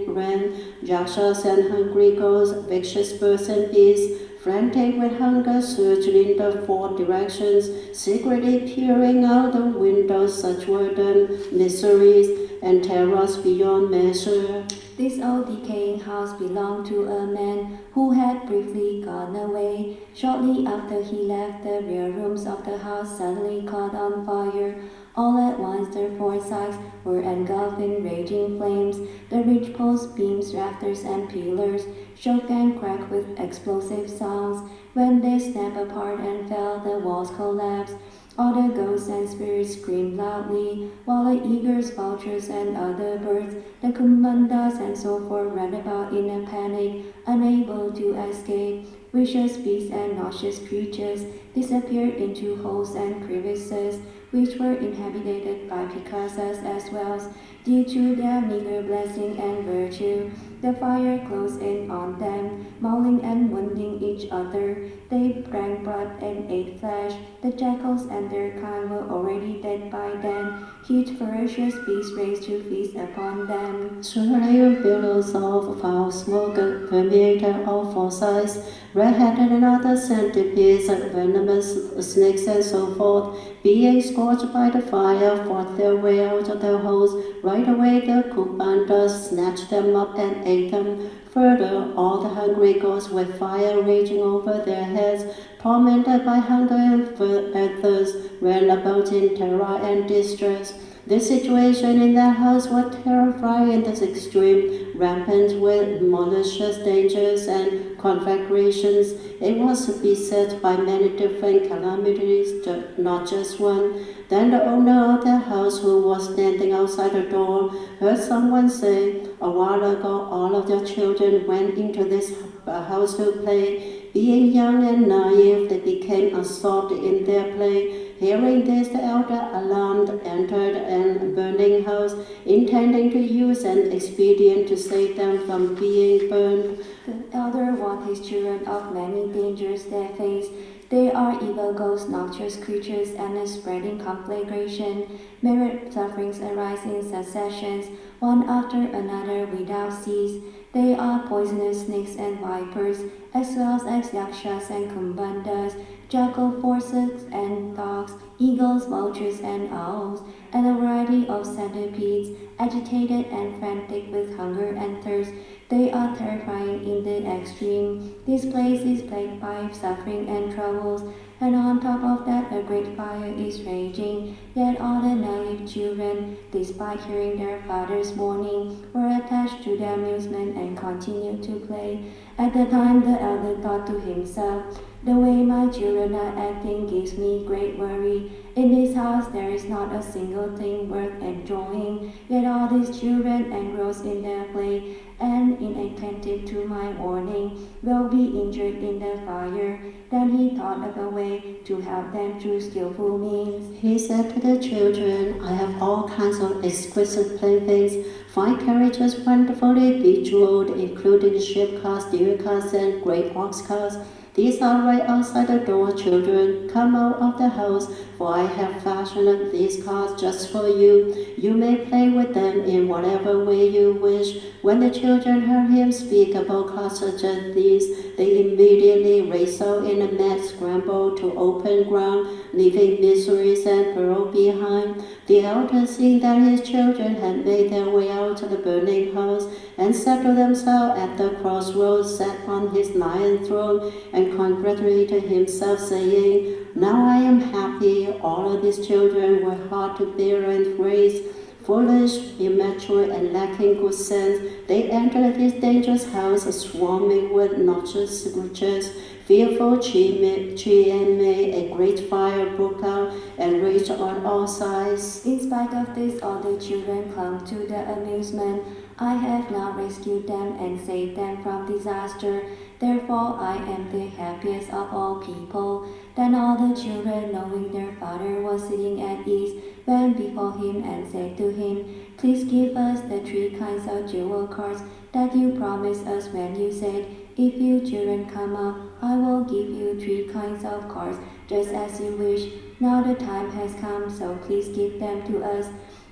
ran. Yakshas and hungry ghosts, vicious birds and beasts, frantic with hunger, surged in the four directions, secretly peering out the windows. Such were the miseries and terrors beyond measure. This old decaying house belonged to a man who had briefly gone away. Shortly after he left, the rear rooms of the house suddenly caught on fire. All at once the four sides were engulfed in raging flames. The ridge posts, beams, rafters, and pillars shook and cracked with explosive sounds. When they snapped apart and fell, the walls collapsed. All the ghosts and spirits screamed loudly, while the eagles, vultures, and other birds, the kumbandas and so forth ran about in a panic, unable to escape. Vicious beasts and noxious creatures disappeared into holes and crevices, which were inhabited by Picasas as well. Due to their meager blessing and virtue, the fire closed in on them, mauling killing and wounding each other. They drank blood and ate flesh. The jackals and their kind were already dead by then. Huge ferocious beasts raised to feast upon them. Swirling billows of foul smoke permeated all four sides. Red-headed and other centipedes, venomous snakes and so forth, being scorched by the fire, fought their way out of their holes. Right away the kupandas snatched them up and ate them. Further, all the hungry gods with fire raging over their heads, tormented by hunger and thirst, ran about in terror and distress. The situation in that house was terrifying in this extreme, rampant with malicious dangers and conflagrations. It was beset by many different calamities, not just one. Then the owner of the house, who was standing outside the door, heard someone say, "A while ago all of your children went into this house to play. Being young and naive, they became absorbed in their play." Hearing this, the elder, alarmed, entered a burning house, intending to use an expedient to save them from being burned. The elder warned his children of many dangers they face. They are evil ghosts, noxious creatures, and a spreading conflagration. Myriad sufferings arise in successions, one after another without cease. They are poisonous snakes and vipers, as well as yakshas and kumbandas, jackal forces and dogs, eagles, vultures, and owls, and a variety of centipedes, agitated and frantic with hunger and thirst. They are terrifying in the extreme. This place is plagued by suffering and troubles, and on top of that a great fire is raging. Yet all the naive children, despite hearing their father's warning, were attached to their amusement and continued to play. At the time the elder thought to himself, "The way my children are acting gives me great worry. In this house there is not a single thing worth enjoying, yet all these children engrossed in their play and inattentive to my warning will be injured in the fire." Then he thought of a way to help them through skillful means. He said to the children, "I have all kinds of exquisite playthings, fine carriages wonderfully bejeweled, including ship cars, deer cars, and great ox cars. These are right outside the door, children. Come out of the house, for I have fashioned these cars just for you. You may play with them in whatever way you wish." When the children heard him speak about cars such as these, they immediately raced out in a mad scramble to open ground, leaving miseries and peril behind. The elder, seeing that his children had made their way out of the burning house and settled themselves at the crossroads, sat on his lion throne and congratulated himself, saying, "Now I am happy. All of these children were hard to bear and raise. Foolish, immature, and lacking good sense, they entered this dangerous house swarming with noxious creatures. Fearful tree and May, a great fire broke out and raged on all sides." In spite of this, all the children clung to the amusement. "I have now rescued them and saved them from disaster. Therefore I am the happiest of all people." Then all the children, knowing their father was sitting at ease, went before him and said to him, "Please give us the 3 kinds of jewel cards that you promised us when you said, 'If you children come up, I will give you 3 kinds of cards just as you wish.' Now the time has come, so please give them to us."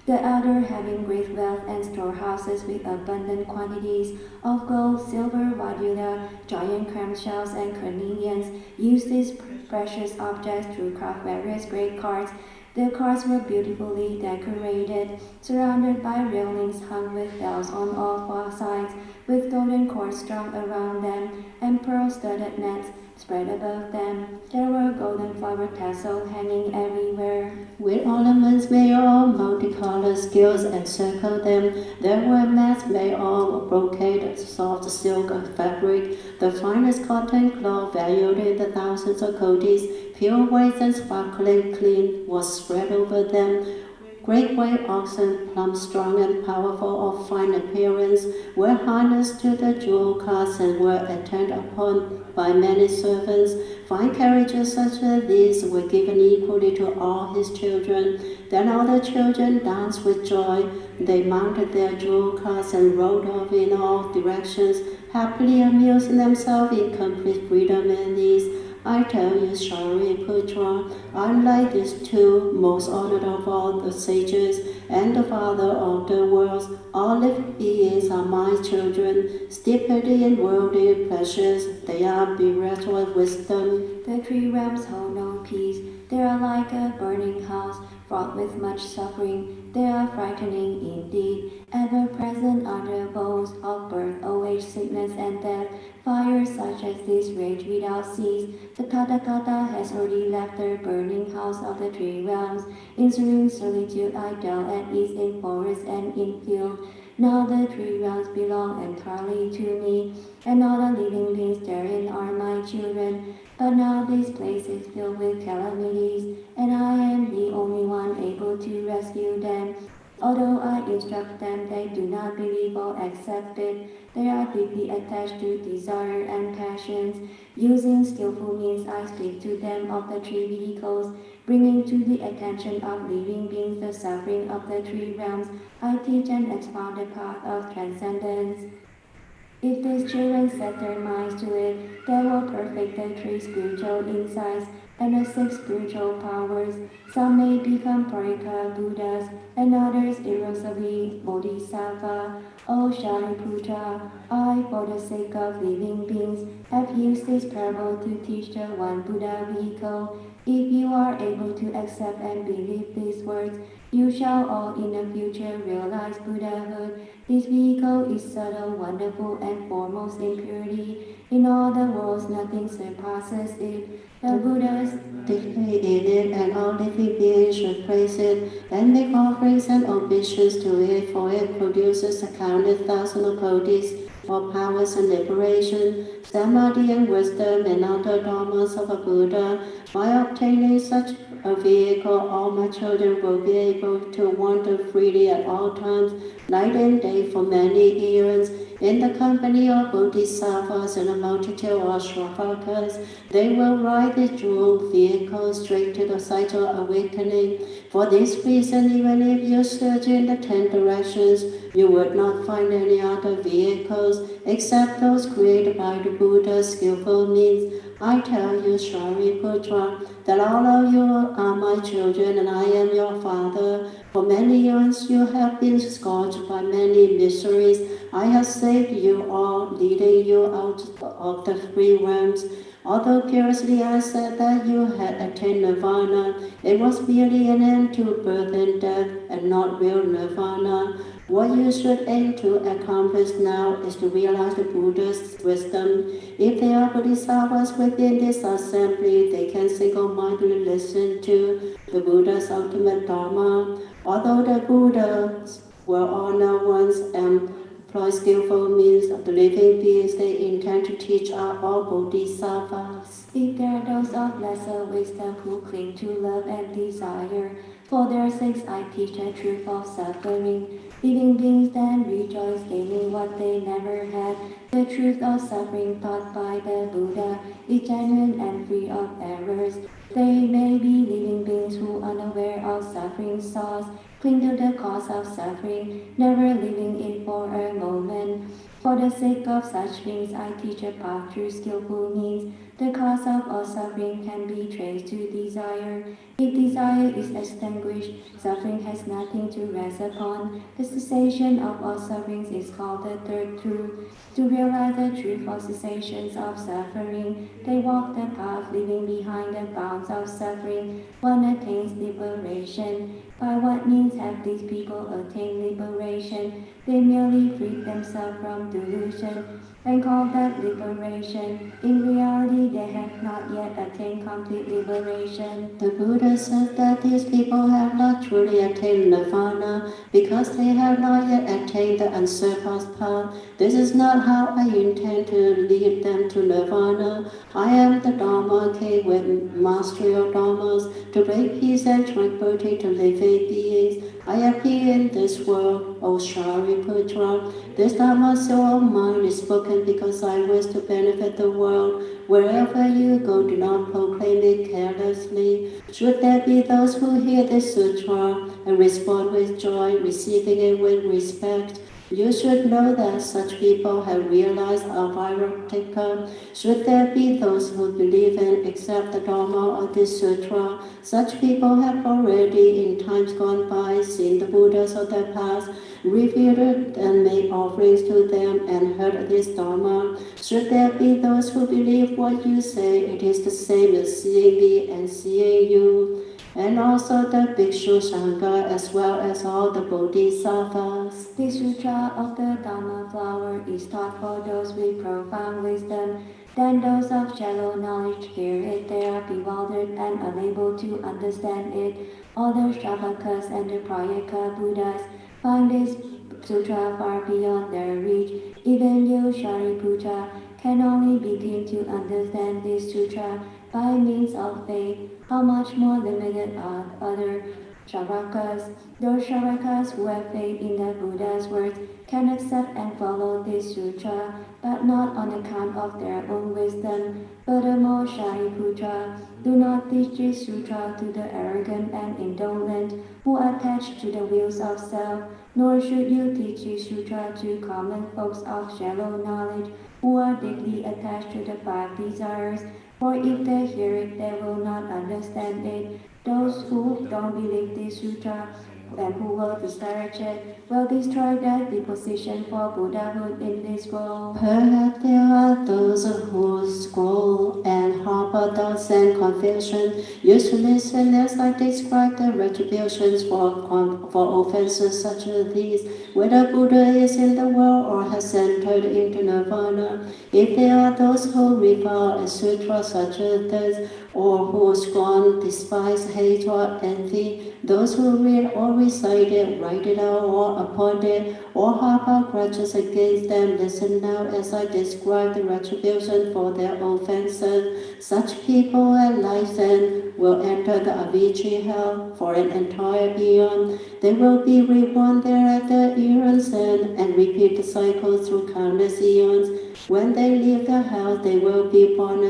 The elder, having great wealth and storehouses with abundant quantities of gold, silver, valuta, giant clamshells, and carnelians, used these precious objects to craft various great cards. The cards were beautifully decorated, surrounded by railings hung with bells on all 4 sides, with golden cords strung around them, and pearl-studded nets spread above them. There were golden flower tassels hanging everywhere, with ornaments made of multicolored scales encircled them. There were mats made of brocade, soft silk fabric, the finest cotton cloth valued in the thousands of coatis, pure white and sparkling clean, was spread over them. Great white oxen, plump, strong, and powerful, of fine appearance, were harnessed to the jewel carts and were attended upon by many servants. Fine carriages such as these were given equally to all his children. Then all the children danced with joy. They mounted their jewel carts and rode off in all directions, happily amusing themselves in complete freedom and ease. I tell you, Shariputra, unlike these two, most honored of all the sages and the father of the worlds, all living beings are my children, steeped in worldly pleasures. They are bereft of wisdom. The three realms hold no peace. They are like a burning house, fraught with much suffering. They are frightening indeed. Ever present are the woes of birth, old age, sickness, and death. Fires such as this rage without cease. The Tathagata has already left the burning house of the three realms. In serene solitude I dwell at ease in forest and in field. Now the three realms belong entirely to me, and all the living beings therein are my children. But now this place is filled with calamities, and I am the only one able to rescue them. Although I instruct them, they do not believe or accept it. They are deeply attached to desire and passions. Using skillful means, I speak to them of the three vehicles, bringing to the attention of living beings the suffering of the three realms. I teach and expound the path of transcendence. If these children set their minds to it, they will perfect the three spiritual insights and the six spiritual powers. Some may become Parika Buddhas, and others irreversibly Bodhisattva. O Shariputra, I, for the sake of living beings, have used this parable to teach the one Buddha vehicle. If you are able to accept and believe these words, you shall all in the future realize Buddhahood. This vehicle is subtle, wonderful, and foremost in purity. In all the worlds, nothing surpasses it. The Buddhas declare in it, and all living beings should praise it, and make offerings and obeisance to it, for it produces a countless thousand of kodis for powers and liberation, samadhi and wisdom, and other dharmas of a Buddha. By obtaining such a vehicle, all my children will be able to wander freely at all times, night and day for many eons. In the company of bodhisattvas and a multitude of shravakas, they will ride this jeweled vehicle straight to the site of awakening. For this reason, even if you search in the 10 directions, you would not find any other vehicles except those created by the Buddha's skillful means. I tell you, Shariputra, that all of you are my children, and I am your father. For many years you have been scourged by many miseries. I have saved you all, leading you out of the three realms. Although curiously I said that you had attained nirvana, it was merely an end to birth and death, and not real nirvana. What you should aim to accomplish now is to realize the Buddha's wisdom. If there are bodhisattvas within this assembly, they can single-mindedly listen to the Buddha's ultimate dharma. Although the Buddhas were all known ones and employ skillful means of the living beings they intend to teach are all bodhisattvas. If there are those of lesser wisdom who cling to love and desire, for their sakes I teach the truth of suffering. Living beings then rejoice, gaining what they never had. The truth of suffering taught by the Buddha is genuine and free of errors. They may be living beings who, unaware of suffering's source, cling to the cause of suffering, never leaving it for a moment. For the sake of such beings, I teach a path through skillful means. The cause of all suffering can be traced to desire. If desire is extinguished, suffering has nothing to rest upon. The cessation of all sufferings is called the third truth. To realize the truth of cessations of suffering, they walk the path, leaving behind the bounds of suffering. One attains liberation. By what means have these people attained liberation? They merely freed themselves from delusion and call that liberation. In reality, they have not yet attained complete liberation. The Buddha said that these people have not truly attained nirvana because they have not yet attained the unsurpassed path. This is not how I intend to lead them to nirvana. I am the Dharma king with mastery of dharmas to bring peace and tranquility to living beings. I appear in this world, O Shariputra. This Dharma soul of mine is spoken because I wish to benefit the world. Wherever you go, do not proclaim it carelessly. Should there be those who hear this sutra and respond with joy, receiving it with respect, You should know that such people have realized Avartika. Should there be those who believe and accept the Dharma of this sutra, such people have already in times gone by seen the Buddhas of the past, revered and made offerings to them and heard this Dharma. Should there be those who believe what you say, it is the same as seeing me and seeing you, and also the Bhikshu Sangha as well as all the Bodhisattvas. The Sutra of the Dhamma flower is taught for those with profound wisdom. Then those of shallow knowledge hear it, they are bewildered and unable to understand it. All the Shravakas and the Prayaka Buddhas find this sutra far beyond their reach. Even you, Shariputra, can only begin to understand this sutra by means of faith. How much more limited are other Shravakas? Those Shravakas who have faith in the Buddha's words can accept and follow this sutra, but not on account of their own wisdom. Furthermore, Shariputra, do not teach this sutra to the arrogant and indolent who attach to the wheels of self, nor should you teach this sutra to common folks of shallow knowledge who are deeply attached to the five desires, for if they hear it, they will not understand it. Those who don't believe this sutra and who will disparage it will destroy their disposition for Buddhahood in this world. Perhaps there are those who scroll and harbor doubts and confusion. You should listen as I describe the retributions for offenses such as these, whether Buddha is in the world or has entered into nirvana. If there are those who revile a sutra such as this, or who scorn, despise, hate, or envy, those who read or recite it, write it out, or upon it, or harbor grudges against them, listen now as I describe the retribution for their offenses. Such people at life's end will enter the Avicii hell for an entire eon. They will be reborn there at the eon's end and repeat the cycle through countless eons. When they leave the house, they will be born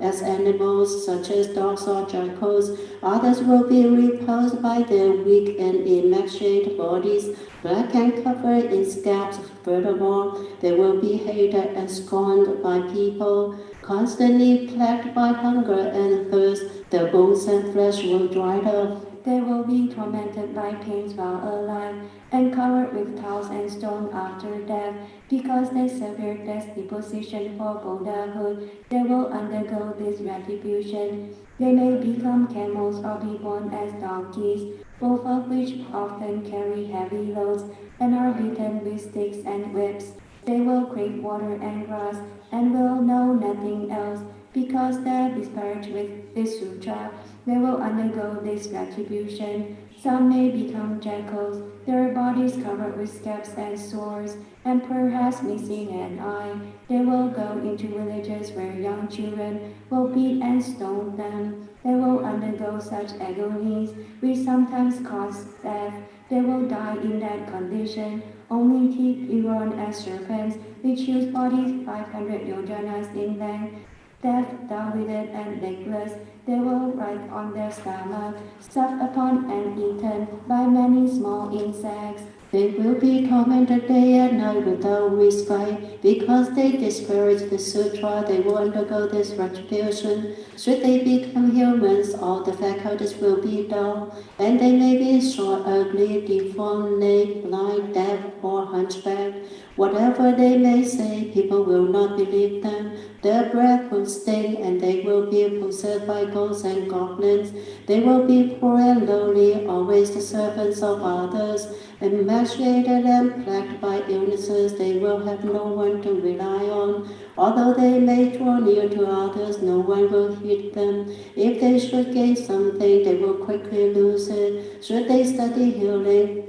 as animals, such as dogs or jackals. Others will be repulsed by their weak and emaciated bodies, black and covered in scabs. Furthermore, they will be hated and scorned by people, constantly plagued by hunger and thirst. Their bones and flesh will dry up. They will be tormented by pains while alive, and covered with towels and stone after death, because they severed their disposition for Buddhahood. They will undergo this retribution. They may become camels or be born as donkeys, both of which often carry heavy loads and are beaten with sticks and whips. They will crave water and grass, and will know nothing else, because they are disparaged with this sutra. They will undergo this retribution. Some may become jackals, their bodies covered with scabs and sores, and perhaps missing an eye. They will go into villages where young children will beat and stone them. They will undergo such agonies, which sometimes cause death. They will die in that condition. Only teeth evolve as serpents, which use bodies 500 yojanas in length. Deaf, dull-witted, and legless, they will ride on their stomach, sucked upon and eaten by many small insects. They will be tormented day and night without respite. Because they disparage the sutra, they will undergo this retribution. Should they become humans, all the faculties will be dull, and they may be short, ugly, deformed, lame, blind, deaf, or hunchbacked. Whatever they may say, people will not believe them. Their breath will stink, and they will be possessed by ghosts and goblins. They will be poor and lowly, always the servants of others. Emaciated and plagued by illnesses, they will have no one to rely on. Although they may draw near to others, no one will heed them. If they should gain something, they will quickly lose it. Should they study healing,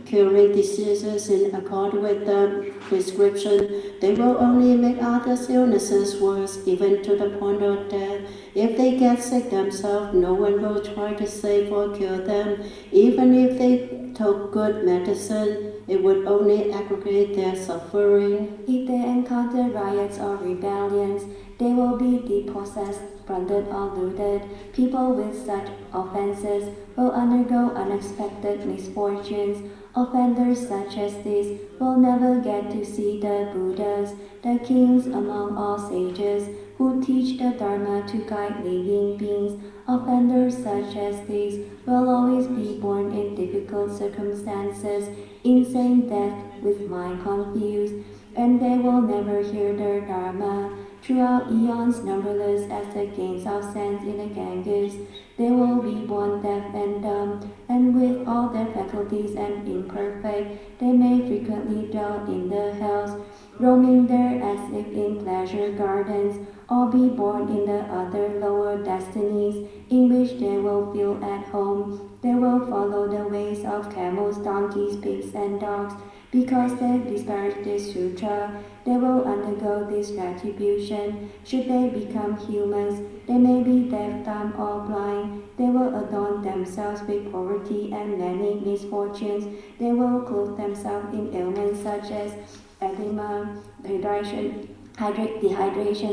curing diseases in accord with the prescription, they will only make others' illnesses worse, even to the point of death. If they get sick themselves, no one will try to save or cure them, even if they took good medicine. it would only aggravate their suffering. If they encounter riots or rebellions, they will be depossessed, plundered or looted. People with such offenses will undergo unexpected misfortunes. Offenders such as these will never get to see the Buddhas, the kings among all sages, who teach the Dharma to guide living beings. Offenders such as these will always be born in difficult circumstances, insane death with mind confused, and they will never hear the Dharma. Throughout eons numberless as the grains of sand in the Ganges, they will be born deaf and dumb, and with all their faculties and imperfect, they may frequently dwell in the hells, roaming there as if in pleasure gardens, or be born in the other lower destinies, in which they will feel at home. They will follow the ways of camels, donkeys, pigs, and dogs. Because they disparage this sutra, they will undergo this retribution. Should they become humans, they may be deaf, dumb, or blind. They will adorn themselves with poverty and many misfortunes. They will clothe themselves in ailments such as edema, dehydration,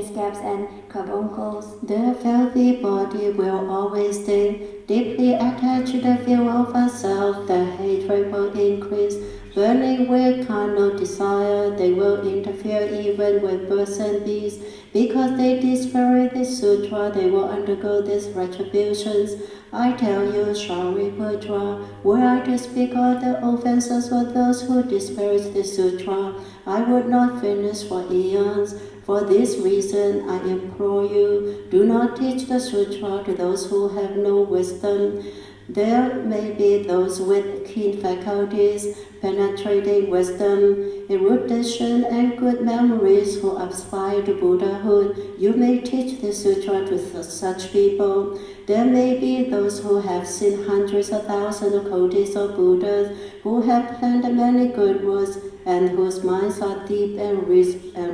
scabs, and carbuncles. Their filthy body will always stay deeply attached to the view of ourselves. Their hatred will increase. Burning with carnal desire, they will interfere even with birds and beasts. Because they disparage this sutra, they will undergo these retributions. I tell you, Shariputra, were I to speak all the offenses of those who disparage this sutra, I would not finish for eons. For this reason, I implore you, do not teach the sutra to those who have no wisdom. There may be those with keen faculties, penetrating wisdom, erudition, and good memories who aspire to Buddhahood. You may teach the sutra to such people. There may be those who have seen hundreds of thousands of kotis of Buddhas, who have planned many good works, and whose minds are deep and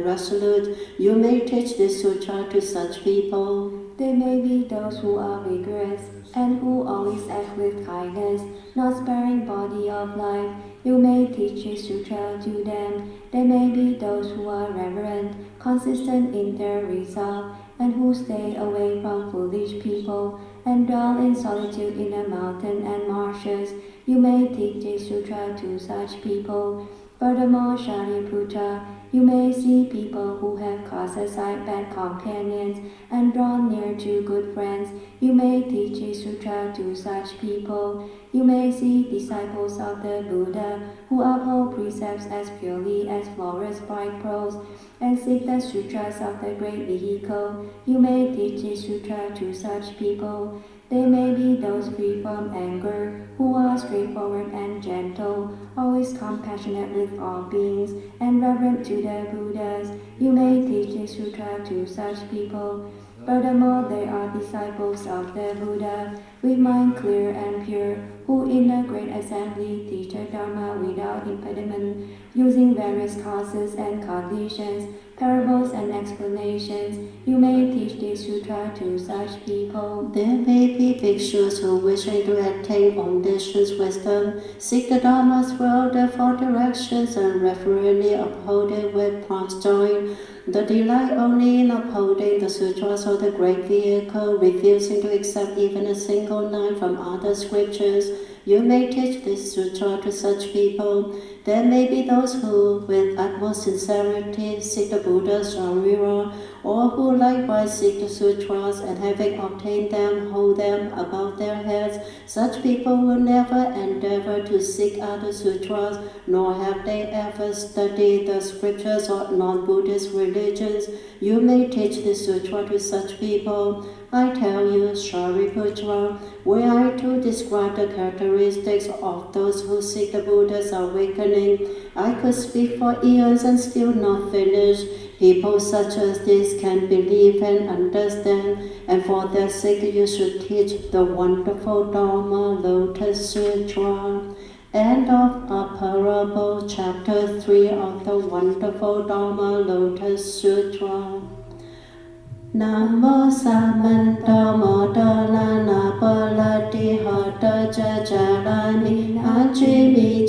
resolute. You may teach this sutra to such people. There may be those who are vigorous, and who always act with kindness, not sparing body of life. You may teach this sutra to them. There may be those who are reverent, consistent in their resolve, and who stay away from foolish people, and dwell in solitude in the mountain and marshes. You may teach this sutra to such people. Furthermore, Shariputra, you may see people who have cast aside bad companions and drawn near to good friends. You may teach this sutra to such people. You may see disciples of the Buddha who uphold precepts as purely as flawless bright pearls and seek the sutras of the great vehicle. You may teach this sutra to such people. They may be those free from anger, who are straightforward and gentle, always compassionate with all beings, and reverent to the Buddhas. You may teach this sutra to such people. Furthermore, there are disciples of the Buddha, with mind clear and pure, who in a great assembly teach the Dharma without impediment, using various causes and conditions, parables and explanations. You may teach this sutra to such people. There may be bhikshus who, wishing to attain omniscience wisdom, seek the Dharma's world, the four directions, and reverently uphold it with prompt joy. The delight only in upholding the sutras of the great vehicle, refusing to accept even a single line from other scriptures. You may teach this sutra to such people. There may be those who, with utmost sincerity, seek the Buddha's Sharira, or who likewise seek the sutras, and having obtained them, hold them above their heads. Such people will never endeavor to seek other sutras, nor have they ever studied the scriptures of non-Buddhist religions. You may teach the sutra to such people. I tell you, Shariputra, were I to describe the characteristics of those who seek the Buddha's awakening, I could speak for eons and still not finish. People such as this can believe and understand, and for their sake you should teach the wonderful Dharma Lotus Sutra. End of a parable, chapter 3 of the wonderful Dharma Lotus Sutra. Namo Samanta Modalana Palati Hata Jajarani Ajimi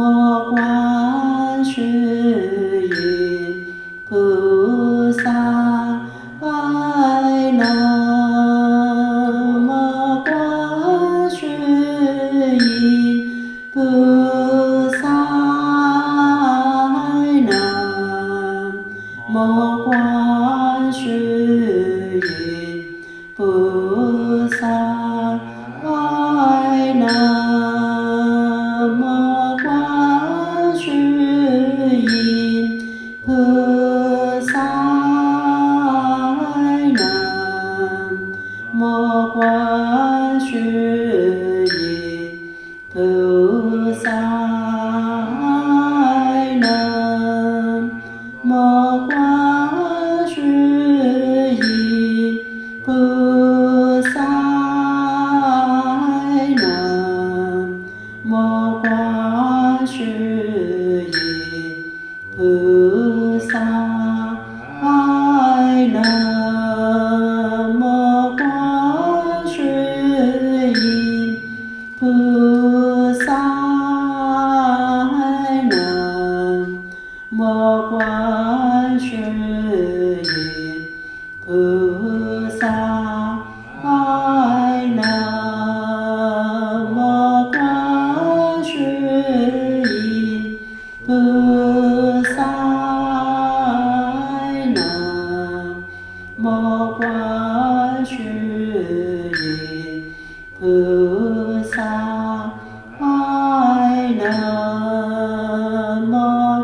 莫观世音菩萨，爱南无观世音菩萨，爱南无观世音菩萨，爱南无观世音菩萨，爱南无观世音菩萨，爱南无观世音菩萨，爱南无观世音菩萨，爱南无观世音菩萨，爱南无观世音菩萨，爱南无观世音菩萨，爱南无观世音菩萨，爱南无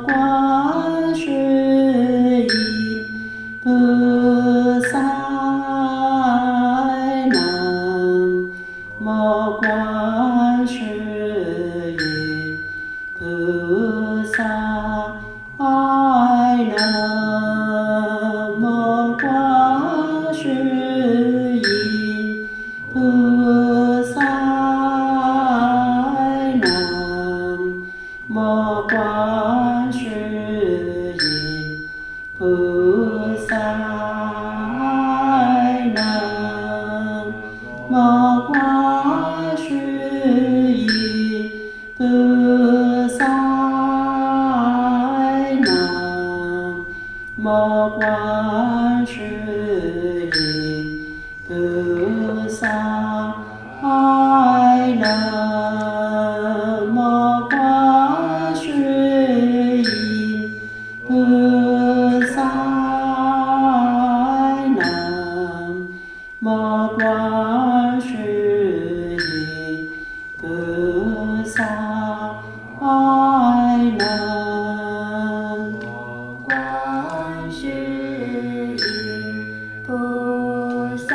观世音菩萨，爱南无观世音菩萨，爱南无观世音菩萨，爱南无观世音菩萨，爱南无观世音菩萨，爱南无观世音菩萨，爱南无观世音菩萨，爱南无观世音菩萨，爱南观世音菩萨，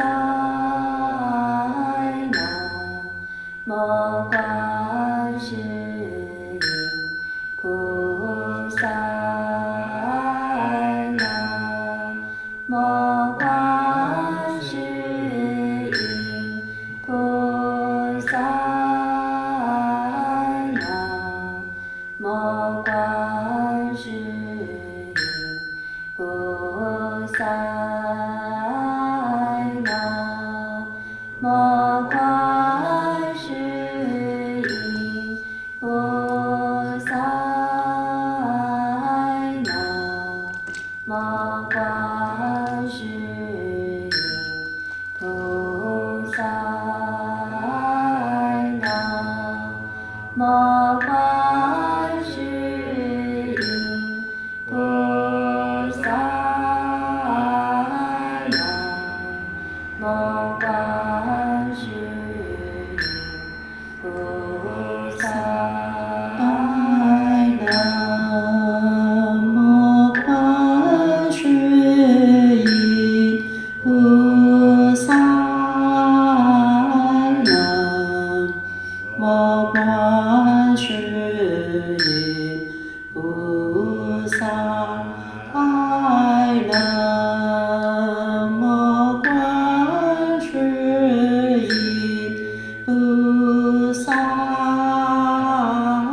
爱南无观世音菩萨，爱南无观世音菩萨，爱南无观世音菩萨，爱南无观世音菩萨，爱南无观世音菩萨，爱南无观世音菩萨，爱南无观世音菩萨，爱南无观世音菩萨，爱南无观世音菩萨，爱南无观世音菩萨，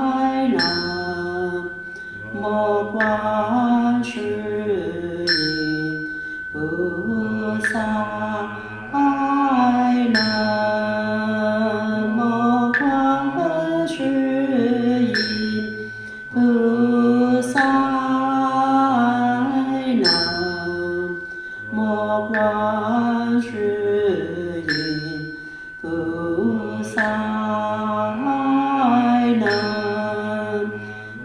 爱南无观世音菩萨，爱南无观世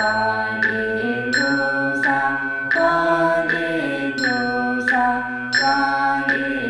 观音菩萨，观音菩萨，观音。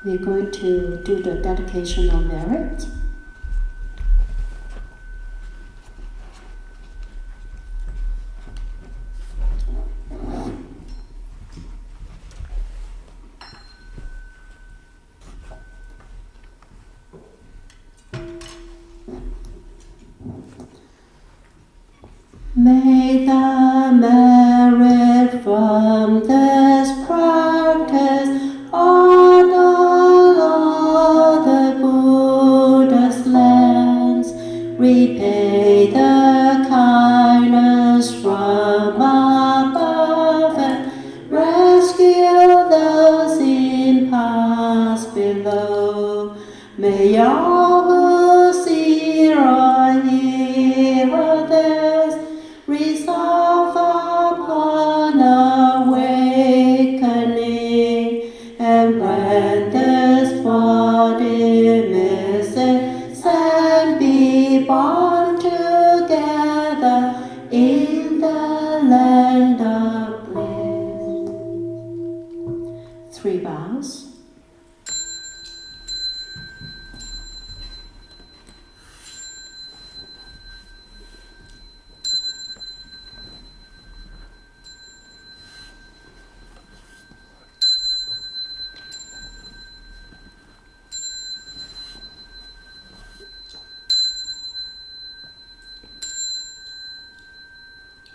We're going to do the dedication of merit. May the merit from this practice on all the Buddha's lands repay the kindness from above and rescue those in paths below. May all who see or hear this resolve upon awakening, and when this body misses, and be born together in the land of bliss. 3 vows.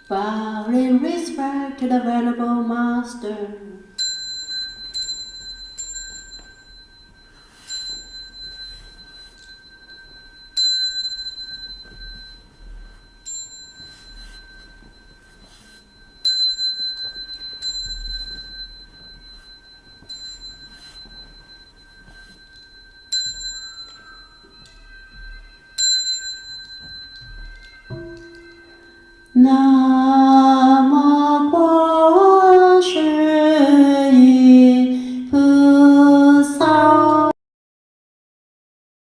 Bow in respect to the Venerable Master. Now